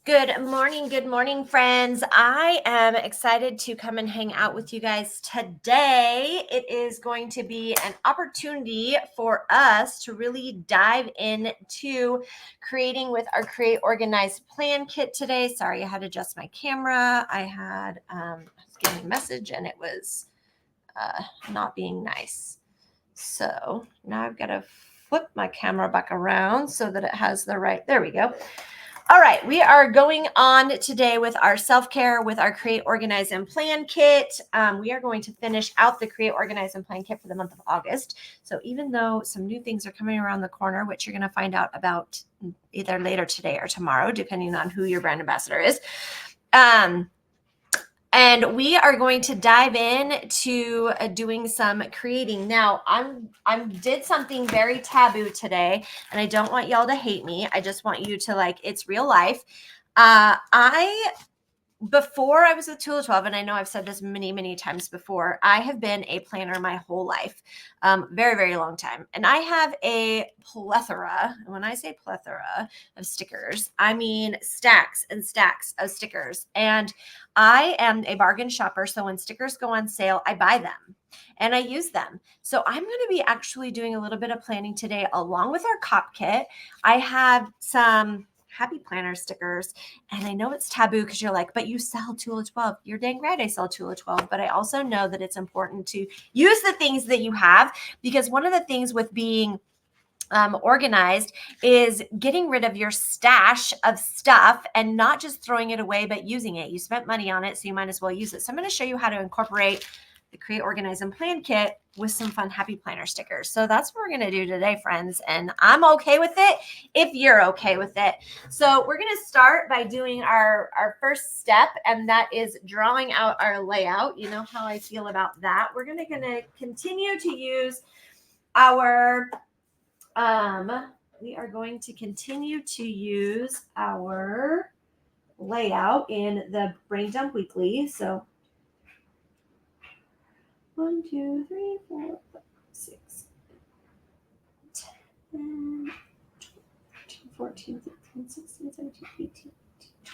Good morning, friends. I am excited to come and hang out with you guys today. It is going to be an opportunity for us to really dive into creating with our Create, Organize, Plan kit today. Sorry, I had to adjust my camera. I was getting a message and it was not being nice. So now I've got to flip my camera back around so that it has the right, there we go. All right, we are going on today with our self-care with our Create, Organize, and Plan kit. We are going to finish out the Create, Organize, and Plan kit for the month of August. So even though some new things are coming around the corner, which you're going to find out about either later today or tomorrow, depending on who your brand ambassador is, and we are going to dive in to doing some creating. Now, I did something very taboo today, and I don't want y'all to hate me. I just want you to it's real life. Before I was with Tula XII, and I know I've said this many, many times before, I have been a planner my whole life, very, very long time. And I have a plethora, and when I say plethora of stickers, I mean stacks and stacks of stickers. And I am a bargain shopper, so when stickers go on sale, I buy them and I use them. So I'm going to be actually doing a little bit of planning today along with our cop kit. I have some happy planner stickers, and I know it's taboo because you're like, but you sell Tula XII. You're dang right I sell Tula XII, but I also know that it's important to use the things that you have, because one of the things with being organized is getting rid of your stash of stuff and not just throwing it away, but using it. You spent money on it, so you might as well use it. So I'm going to show you how to incorporate the Create, Organize, and Plan kit with some fun happy planner stickers. So that's what we're going to do today, friends. And I'm okay with it if you're okay with it. So we're going to start by doing our first step, and that is drawing out our layout. You know how I feel about that. We're going to continue to use our we are going to continue to use our layout in the Brain Dump Weekly. So 1, 2, 3, 4, 5, 6, 10, 14, 15, 16, 17, 18,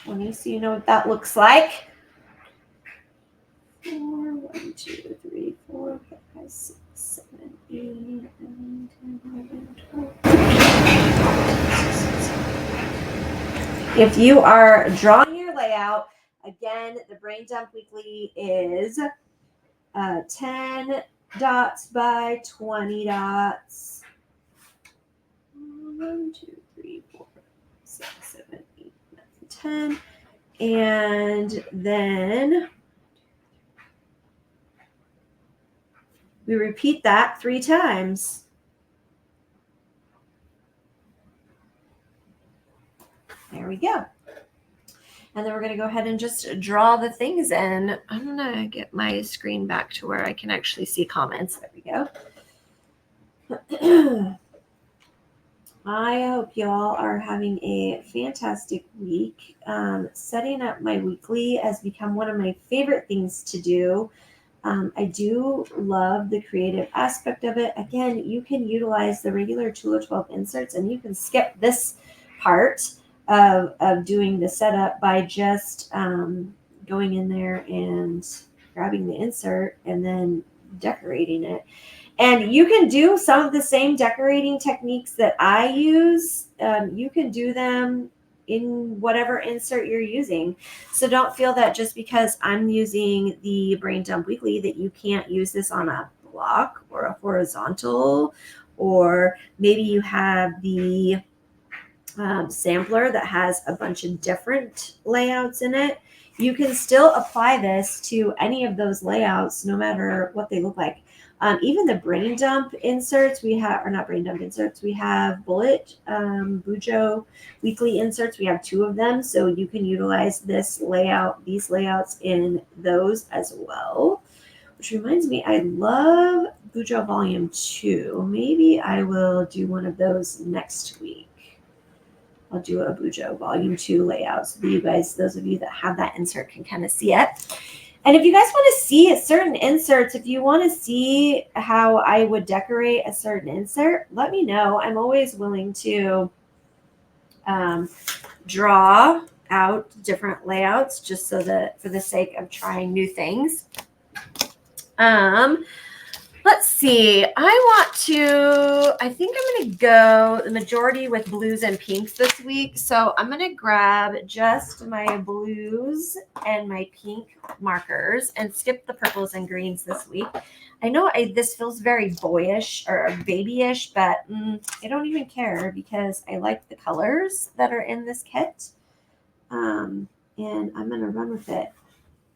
20. So you know what that looks like. 4, 1, 2, 3, 4, 5, 6, 7, 8, 9, 10, 11, 12. If you are drawing your layout, again, the Brain Dump Weekly is 10 dots by 20 dots. 1, 2, 3, 4, 6, 7, 8, 9, 10. And then we repeat that 3 times. There we go. And then we're going to go ahead and just draw the things in. I'm going to get my screen back to where I can actually see comments. There we go. I hope y'all are having a fantastic week. Setting up my weekly has become one of my favorite things to do. I do love the creative aspect of it. Again, you can utilize the regular Tula XII inserts, and you can skip this part of doing the setup by just going in there and grabbing the insert and then decorating it. And you can do some of the same decorating techniques that I use. You can do them in whatever insert you're using. So don't feel that just because I'm using the Brain Dump Weekly that you can't use this on a block or a horizontal, or maybe you have the sampler that has a bunch of different layouts in it. You can still apply this to any of those layouts, no matter what they look like. Even the Brain Dump inserts we have, or not Brain Dump inserts, we have Bullet Bujo Weekly inserts. We have 2 of them, so you can utilize this layout, these layouts in those as well. Which reminds me, I love Bujo Volume 2. Maybe I will do one of those next week. I'll do a Bujo Volume 2 layout so that you guys, those of you that have that insert, can kind of see it. And if you guys want to see certain inserts, if you want to see how I would decorate a certain insert, let me know. I'm always willing to draw out different layouts just so that for the sake of trying new things. Let's see. I think I'm going to go the majority with blues and pinks this week. So I'm going to grab just my blues and my pink markers and skip the purples and greens this week. I know this feels very boyish or babyish, but I don't even care because I like the colors that are in this kit. And I'm going to run with it.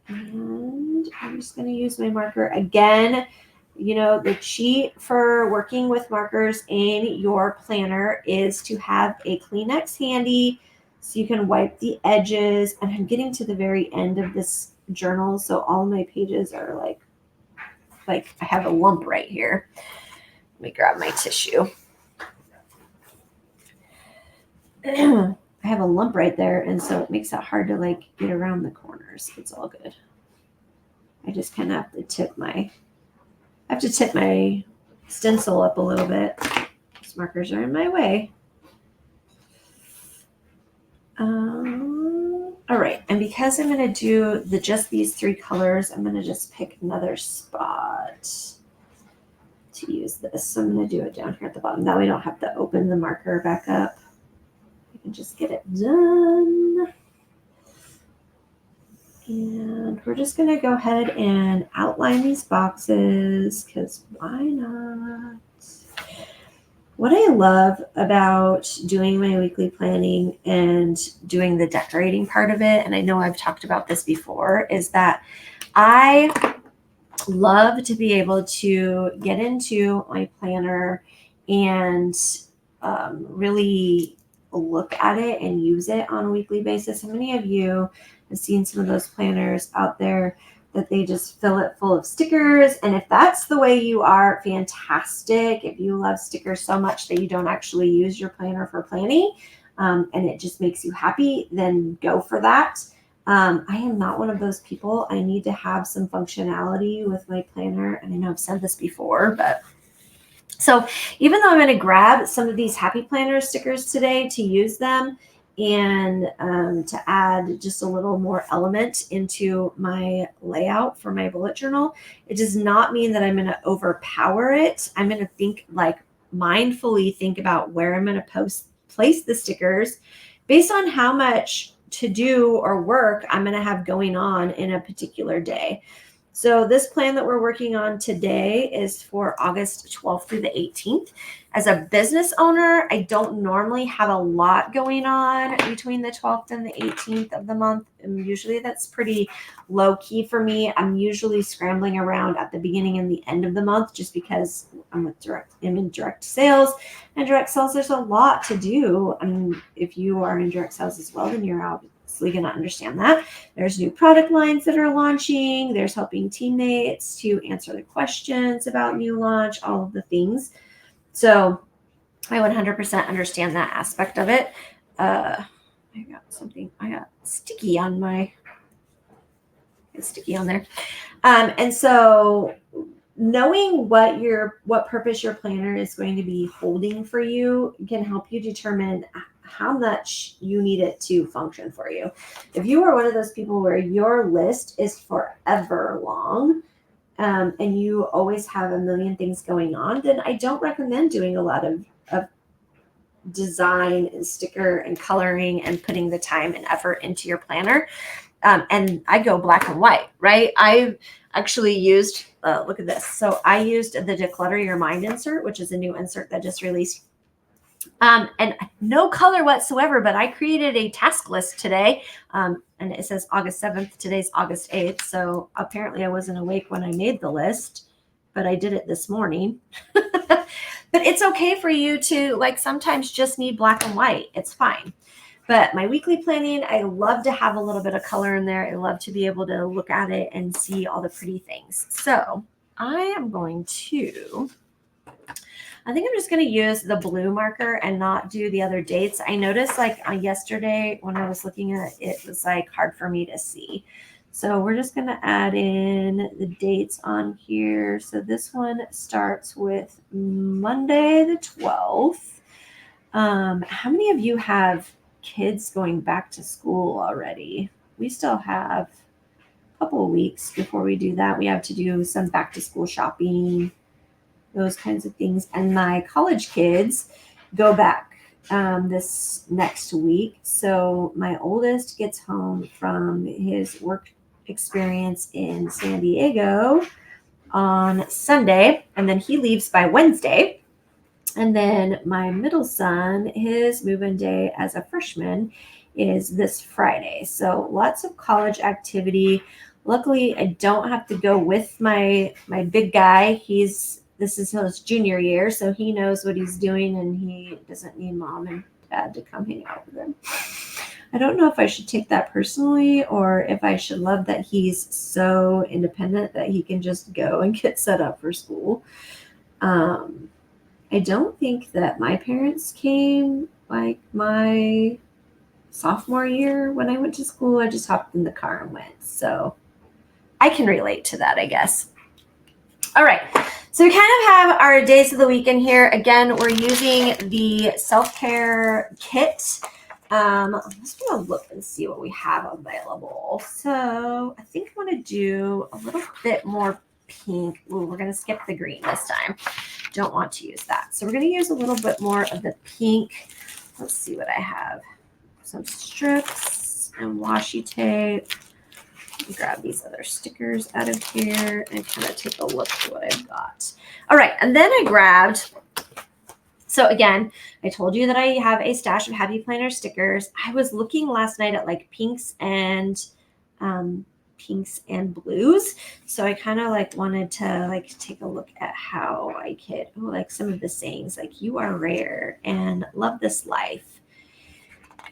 And I'm just going to use my marker again. You know, the cheat for working with markers in your planner is to have a Kleenex handy so you can wipe the edges. And I'm getting to the very end of this journal, so all my pages are like I have a lump right here. Let me grab my tissue. I have a lump right there, and so it makes it hard to get around the corners. It's all good. I just kind of have to tip my stencil up a little bit. These markers are in my way. All right, and because I'm going to do just these 3 colors, I'm going to just pick another spot to use this. So I'm going to do it down here at the bottom. That way I don't have to open the marker back up. I can just get it done. And we're just going to go ahead and outline these boxes because why not? What I love about doing my weekly planning and doing the decorating part of it, and I know I've talked about this before, is that I love to be able to get into my planner and really look at it and use it on a weekly basis. How many of you have seen some of those planners out there that they just fill it full of stickers? And if that's the way you are, fantastic. If you love stickers so much that you don't actually use your planner for planning, and it just makes you happy, then go for that. I am not one of those people. I need to have some functionality with my planner. And I know I've said this before, but so even though I'm going to grab some of these Happy Planner stickers today to use them and to add just a little more element into my layout for my bullet journal, it does not mean that I'm going to overpower it. I'm going to mindfully think about where I'm going to place the stickers based on how much to do or work I'm going to have going on in a particular day. So this plan that we're working on today is for August 12th through the 18th. As a business owner, I don't normally have a lot going on between the 12th and the 18th of the month. And usually that's pretty low key for me. I'm usually scrambling around at the beginning and the end of the month just because I'm in direct sales. And direct sales, there's a lot to do. And if you are in direct sales as well, then you're obviously going to understand that. There's new product lines that are launching. There's helping teammates to answer the questions about new launch, all of the things. So I 100% understand that aspect of it. I got sticky on there. And so knowing what purpose your planner is going to be holding for you can help you determine how much you need it to function for you. If you are one of those people where your list is forever long, and you always have a million things going on, then I don't recommend doing a lot of design and sticker and coloring and putting the time and effort into your planner. And I go black and white, right? I've actually used, look at this. So I used the Declutter Your Mind insert, which is a new insert that just released. And no color whatsoever, but I created a task list today. And it says August 7th. Today's August 8th. So apparently I wasn't awake when I made the list, but I did it this morning. But it's okay for you to sometimes just need black and white. It's fine. But my weekly planning, I love to have a little bit of color in there. I love to be able to look at it and see all the pretty things. So I am going to... I think I'm just going to use the blue marker and not do the other dates. I noticed yesterday when I was looking at it, it was hard for me to see. So we're just going to add in the dates on here. So this one starts with Monday the 12th. How many of you have kids going back to school already. We still have a couple of weeks before we do that. We have to do some back to school shopping, those kinds of things. And my college kids go back this next week. So my oldest gets home from his work experience in San Diego on Sunday, and then he leaves by Wednesday. And then my middle son, his move-in day as a freshman is this Friday. So lots of college activity. Luckily, I don't have to go with my big guy. This is his junior year, so he knows what he's doing, and he doesn't need mom and dad to come hang out with him. I don't know if I should take that personally or if I should love that he's so independent that he can just go and get set up for school. I don't think that my parents came like my sophomore year when I went to school. I just hopped in the car and went. So I can relate to that, I guess. All right. So we kind of have our days of the week in here. Again, we're using the self-care kit. I'm just going to look and see what we have available. So I think I want to do a little bit more pink. Ooh, we're going to skip the green this time. Don't want to use that. So we're going to use a little bit more of the pink. Let's see what I have. Some strips and washi tape. Grab these other stickers out of here and kind of take a look at what I've got. All right. And then I grabbed, so again, I told you that I have a stash of Happy Planner stickers. I was looking last night at like pinks and blues. So I kind of like wanted to like take a look at how I could, like some of the sayings like "you are rare" and "love this life."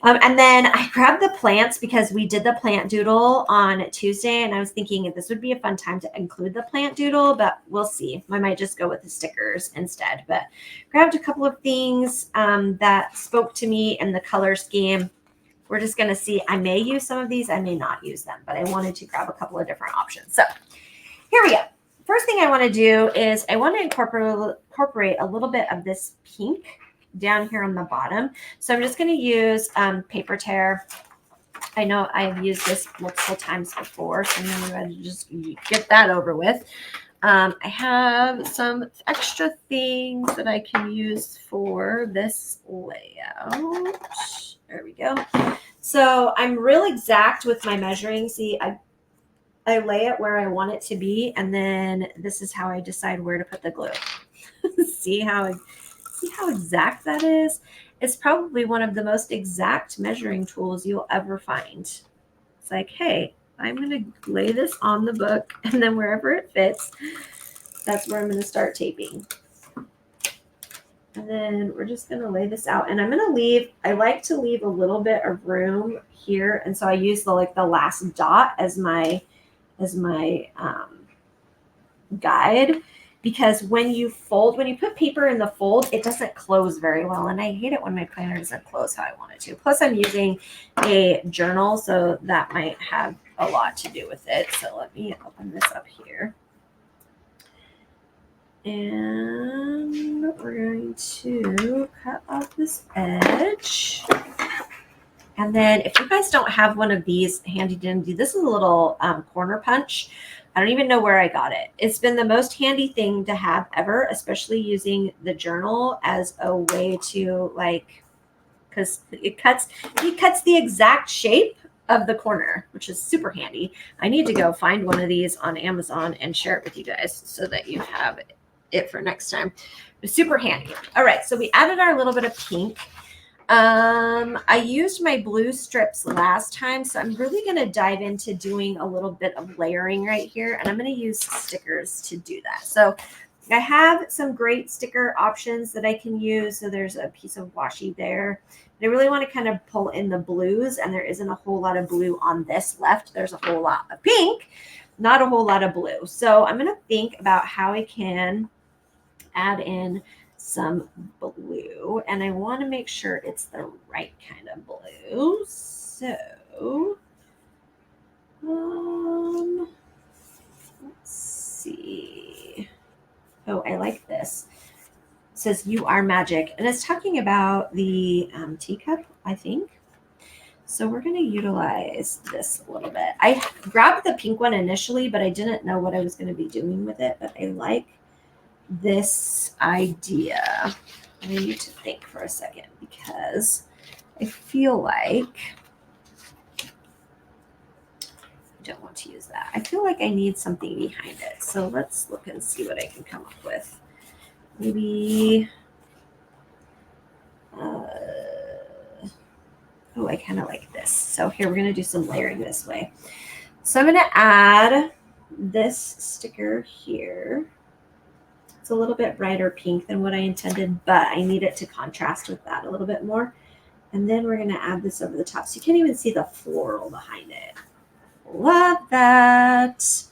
And then I grabbed the plants because we did the plant doodle on Tuesday, and I was thinking if this would be a fun time to include the plant doodle, but we'll see. I might just go with the stickers instead. But grabbed a couple of things that spoke to me in the color scheme. We're just going to see. I may use some of these. I may not use them, but I wanted to grab a couple of different options. So here we go. First thing I want to do is I want to incorporate a little bit of this pink down here on the bottom. So I'm just going to use paper tear. I know I've used this multiple times before, so I'm going to just get that over with. I have some extra things that I can use for this layout. There we go. So I'm real exact with my measuring. See, I lay it where I want it to be, and then this is how I decide where to put the glue. See how exact that is? It's probably one of the most exact measuring tools you'll ever find. It's like, hey, I'm going to lay this on the book, and then wherever it fits, that's where I'm going to start taping. And then we're just going to lay this out. And I'm going to leave, I like to leave a little bit of room here. And so I use the last dot as my guide, because when you put paper in the fold, it doesn't close very well. And I hate it when my planner doesn't close how I want it to. Plus I'm using a journal, so that might have a lot to do with it. So let me open this up here. And we're going to cut off this edge. And then if you guys don't have one of these handy dandy, this is a little corner punch. I don't even know where I got it. It's been the most handy thing to have ever, especially using the journal as a way to because it cuts the exact shape of the corner, which is super handy. I need to go find one of these on Amazon and share it with you guys so that you have it for next time. It's super handy. All right, so we added our little bit of pink. I used my blue strips last time, so I'm really going to dive into doing a little bit of layering right here, and I'm going to use stickers to do that. So I have some great sticker options that I can use. So there's a piece of washi there. I really want to kind of pull in the blues, and there isn't a whole lot of blue on this left. There's a whole lot of pink, not a whole lot of blue. So I'm going to think about how I can add in some blue, and I want to make sure it's the right kind of blue. So let's see. Oh, I like this. It says "You are magic," and it's talking about the teacup, I think. So we're going to utilize this a little bit. I grabbed the pink one initially, but I didn't know what I was going to be doing with it. But I like this idea. I need to think for a second because I feel like I don't want to use that. I feel like I need something behind it. So let's look and see what I can come up with. Maybe, oh, I kind of like this. So here, we're going to do some layering this way. So I'm going to add this sticker here. It's a little bit brighter pink than what I intended, but I need it to contrast with that a little bit more. And then we're going to add this over the top. So you can't even see the floral behind it. Love that.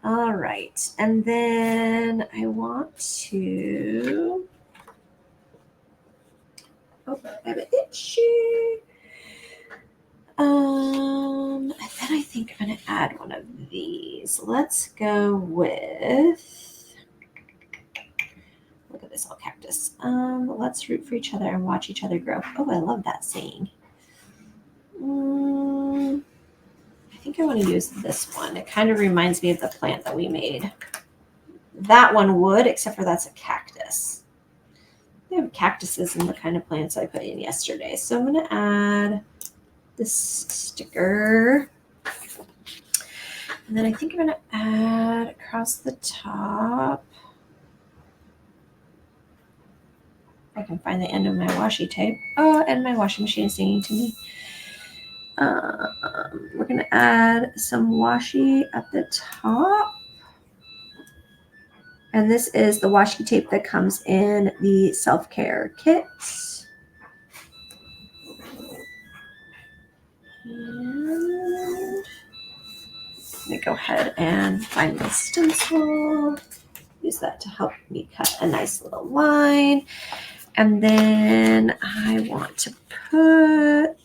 All right. And then I want to, oh, I have an itchy. And then I think I'm going to add one of these. Let's go with, look at this, all cactus. Let's root for each other and watch each other grow. Oh, I love that saying. I think I want to use this one. It kind of reminds me of the plant that we made. That one would, except for that's a cactus. We have cactuses in the kind of plants I put in yesterday. So I'm going to add this sticker. And then I think I'm going to add across the top. I can find the end of my washi tape. Oh, and my washing machine is singing to me. We're going to add some washi at the top. And this is the washi tape that comes in the self-care kit. And I'm going to go ahead and find my stencil. Use that to help me cut a nice little line. And then I want to put,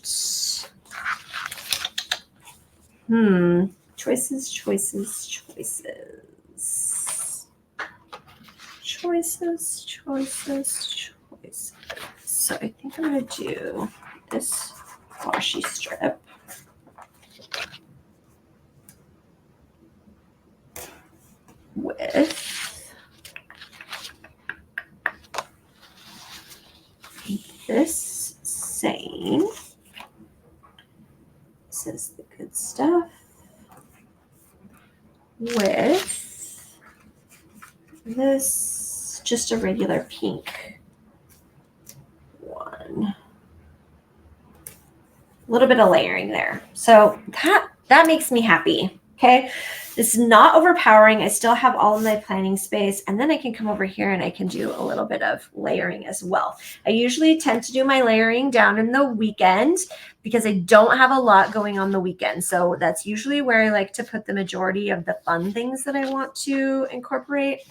choices. So I think I'm going to do this washi strip. With this saying, this is the good stuff, with this just a regular pink one. A little bit of layering there. So that makes me happy. Okay. This is not overpowering. I still have all of my planning space, and then I can come over here and I can do a little bit of layering as well. I usually tend to do my layering down in the weekend because I don't have a lot going on the weekend. So that's usually where I like to put the majority of the fun things that I want to incorporate.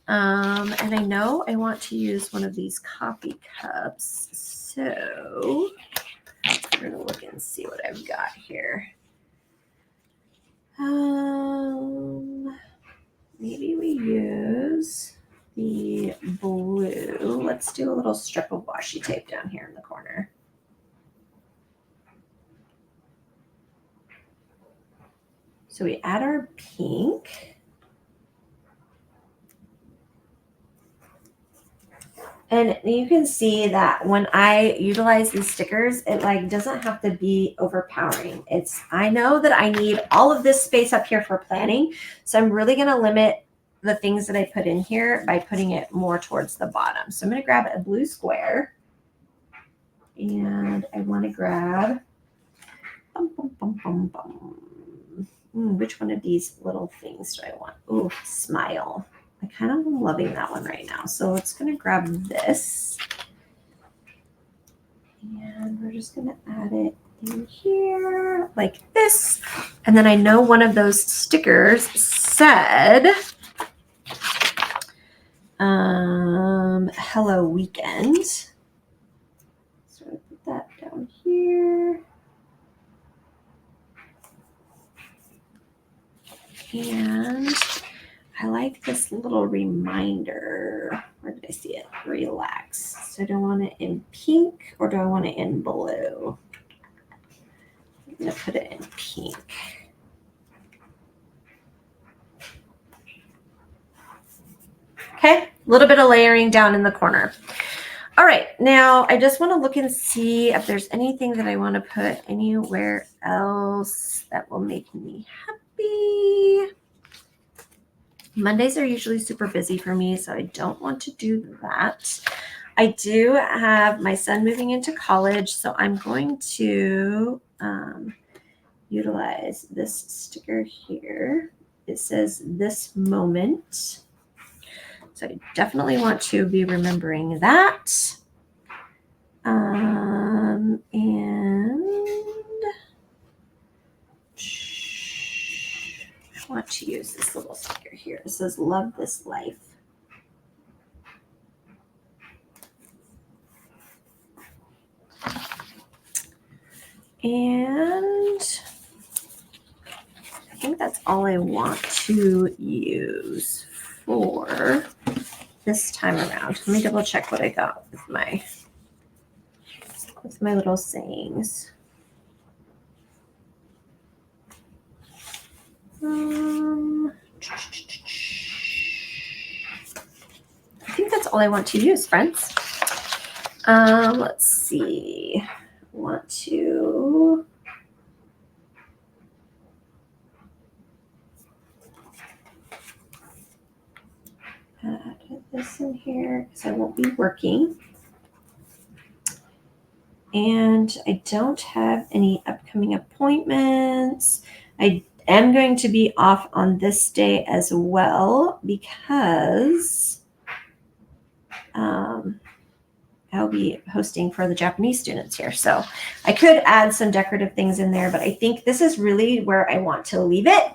And I know I want to use one of these coffee cups. So we're going to look and see what I've got here. Maybe we use the blue. Let's do a little strip of washi tape down here in the corner. So we add our pink. And you can see that when I utilize these stickers, it like doesn't have to be overpowering. I know that I need all of this space up here for planning. So I'm really going to limit the things that I put in here by putting it more towards the bottom. So I'm going to grab a blue square. And I want to grab, which one of these little things do I want? Ooh, smile. I kind of am loving that one right now. So it's going to grab this. And we're just going to add it in here like this. And then I know one of those stickers said, hello weekend. So I put that down here. And I like this little reminder. Where did I see it? Relax. So do I want it in pink or do I want it in blue? I'm going to put it in pink. Okay, a little bit of layering down in the corner. All right, now I just want to look and see if there's anything that I want to put anywhere else that will make me happy. Mondays are usually super busy for me, so I don't want to do that. I do have my son moving into college, so I'm going to utilize this sticker here. It says "This Moment." So I definitely want to be remembering that. And I want to use this little sticker here. It says "Love This Life." And I think that's all I want to use for this time around. Let me double check what I got with my little sayings. I think that's all I want to use, friends. Let's see. I want to add this in here because I won't be working. And I don't have any upcoming appointments. I am going to be off on this day as well because I'll be hosting for the Japanese students here. So I could add some decorative things in there, but I think this is really where I want to leave it.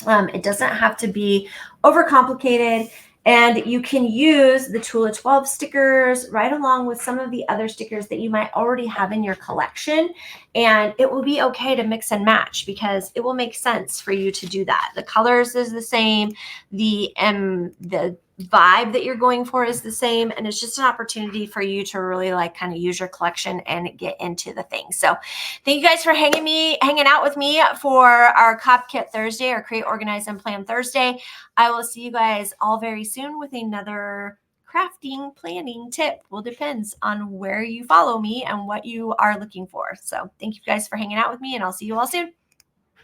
It doesn't have to be overcomplicated. And you can use the Tula 12 stickers right along with some of the other stickers that you might already have in your collection. And it will be okay to mix and match because it will make sense for you to do that. The colors is the same. The vibe that you're going for is the same. And it's just an opportunity for you to really like kind of use your collection and get into the thing. So thank you guys for hanging out with me for our Cop Kit Thursday or Create, Organize, and Plan Thursday. I will see you guys all very soon with another crafting planning tip. Well, depends on where you follow me and what you are looking for. So thank you guys for hanging out with me, and I'll see you all soon.